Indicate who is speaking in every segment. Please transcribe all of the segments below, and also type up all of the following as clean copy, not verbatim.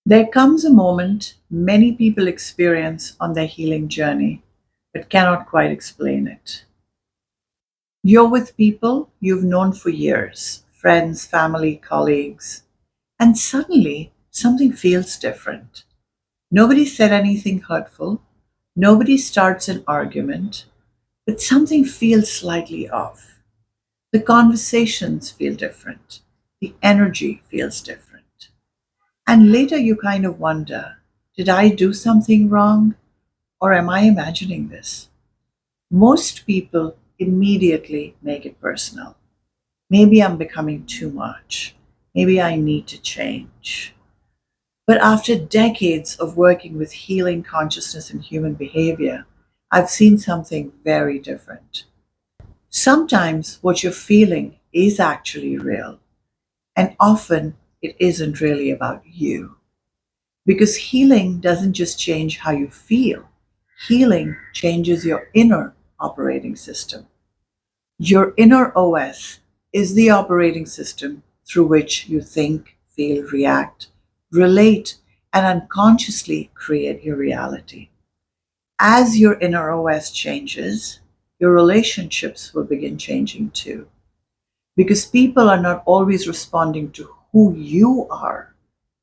Speaker 1: There comes a moment many people experience on their healing journey but cannot quite explain it. You're with people you've known for years, friends, family, colleagues, and suddenly something feels different. Nobody said anything hurtful, nobody starts an argument, but something feels slightly off. The conversations feel different, the energy feels different. And later you kind of wonder, did I do something wrong or am I imagining this? Most people immediately make it personal. Maybe I'm becoming too much. Maybe I need to change. But after decades of working with healing consciousness and human behavior, I've seen something very different. Sometimes what you're feeling is actually real, and often it isn't really about you. Because healing doesn't just change how you feel, healing changes your inner operating system. Your inner OS is the operating system through which you think, feel, react, relate, and unconsciously create your reality. As your inner OS changes, your relationships will begin changing too. Because people are not always responding to who you are.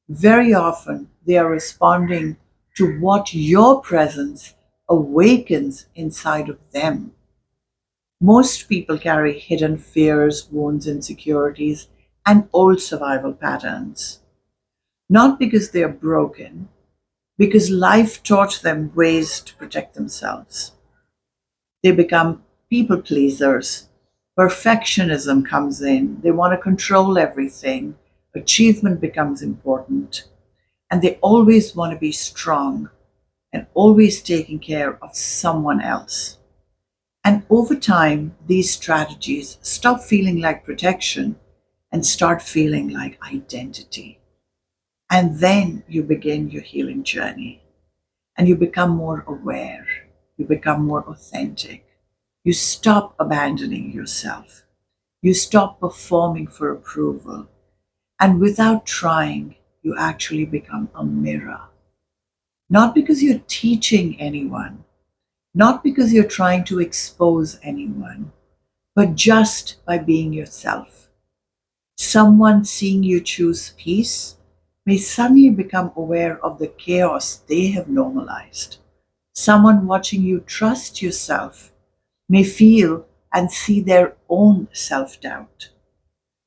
Speaker 1: Very often, they are responding to what your presence awakens inside of them. Most people carry hidden fears, wounds, insecurities, and old survival patterns. Not because they are broken, because life taught them ways to protect themselves. They become people pleasers. Perfectionism comes in. They want to control everything. Achievement becomes important. And they always want to be strong and always taking care of someone else. And over time, these strategies stop feeling like protection and start feeling like identity. And then you begin your healing journey and you become more aware, you become more authentic. You stop abandoning yourself, you stop performing for approval, and without trying, you actually become a mirror. Not because you're teaching anyone, not because you're trying to expose anyone, but just by being yourself. Someone seeing you choose peace may suddenly become aware of the chaos they have normalized. Someone watching you trust yourself may feel and see their own self doubt.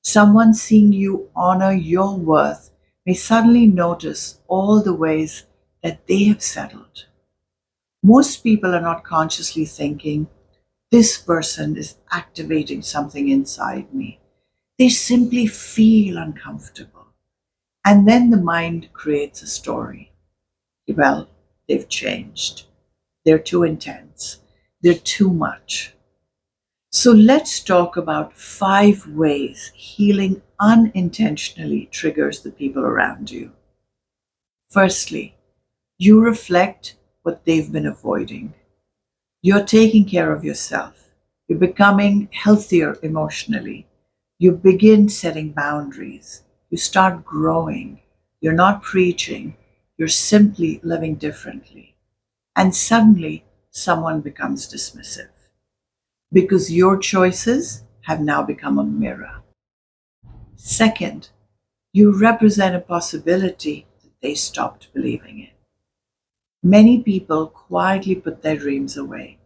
Speaker 1: Someone seeing you honor your worth may suddenly notice all the ways that they have settled. Most people are not consciously thinking, this person is activating something inside me. They simply feel uncomfortable. And then the mind creates a story. Well, they've changed. They're too intense. They're too much. So let's talk about 5 ways healing unintentionally triggers the people around you. Firstly, you reflect what they've been avoiding. You're taking care of yourself. You're becoming healthier emotionally. You begin setting boundaries. You start growing. You're not preaching. You're simply living differently. And suddenly, someone becomes dismissive because your choices have now become a mirror. Second, you represent a possibility that they stopped believing in. Many people quietly put their dreams away.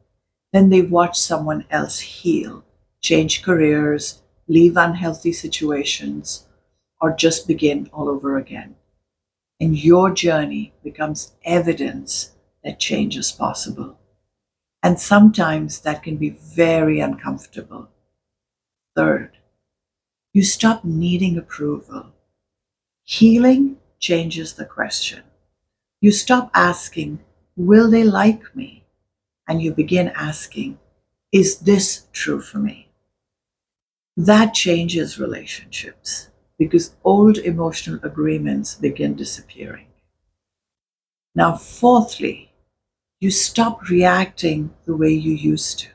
Speaker 1: Then they watch someone else heal, change careers, leave unhealthy situations, or just begin all over again. And your journey becomes evidence that change is possible. And sometimes that can be very uncomfortable. Third, you stop needing approval. Healing changes the question. You stop asking, will they like me? And you begin asking, is this true for me? That changes relationships because old emotional agreements begin disappearing. Now, fourthly, you stop reacting the way you used to.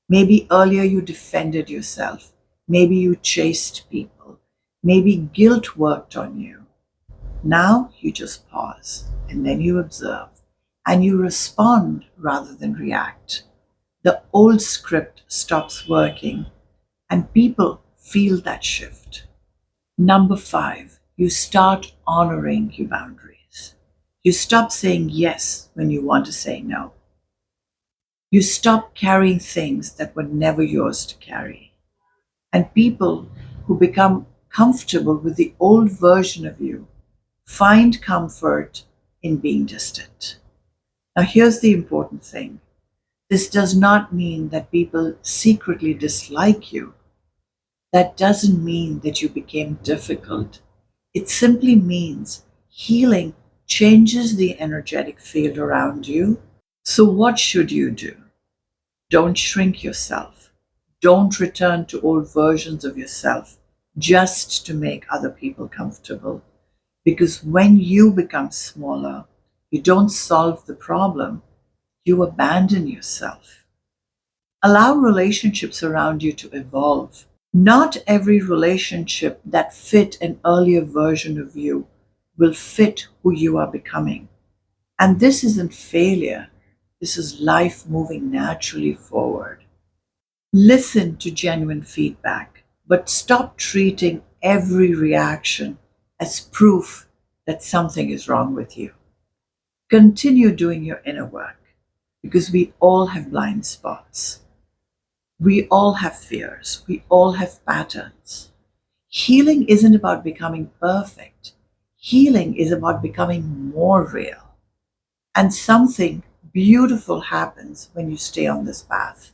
Speaker 1: Maybe earlier you defended yourself. Maybe you chased people. Maybe guilt worked on you. Now you just pause and then you observe and you respond rather than react. The old script stops working and people feel that shift. Number five, you start honoring your boundaries. You stop saying yes when you want to say no. You stop carrying things that were never yours to carry. And people who become comfortable with the old version of you find comfort in being distant. Now, here's the important thing: this does not mean that people secretly dislike you. That doesn't mean that you became difficult. It simply means healing changes the energetic field around you. So, what should you do? Don't shrink yourself. Don't return to old versions of yourself just to make other people comfortable. Because when you become smaller, you don't solve the problem, you abandon yourself. Allow relationships around you to evolve. Not every relationship that fit an earlier version of you will fit who you are becoming. And this isn't failure, this is life moving naturally forward. Listen to genuine feedback, but stop treating every reaction as proof that something is wrong with you. Continue doing your inner work because we all have blind spots. We all have fears. We all have patterns. Healing isn't about becoming perfect. Healing is about becoming more real. And something beautiful happens when you stay on this path.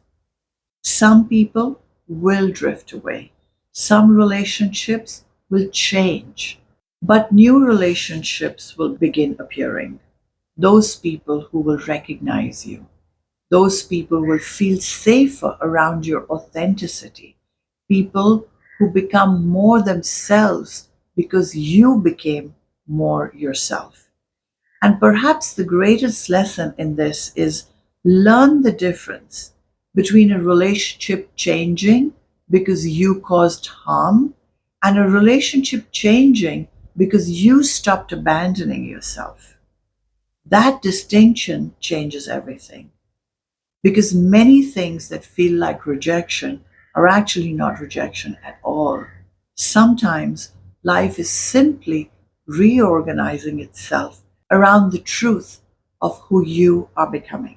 Speaker 1: Some people will drift away. Some relationships will change. But new relationships will begin appearing. Those people who will recognize you. Those people will feel safer around your authenticity. People who become more themselves because you became more yourself. And perhaps the greatest lesson in this is learn the difference between a relationship changing because you caused harm and a relationship changing because you stopped abandoning yourself. That distinction changes everything because many things that feel like rejection are actually not rejection at all. Sometimes life is simply reorganizing itself around the truth of who you are becoming.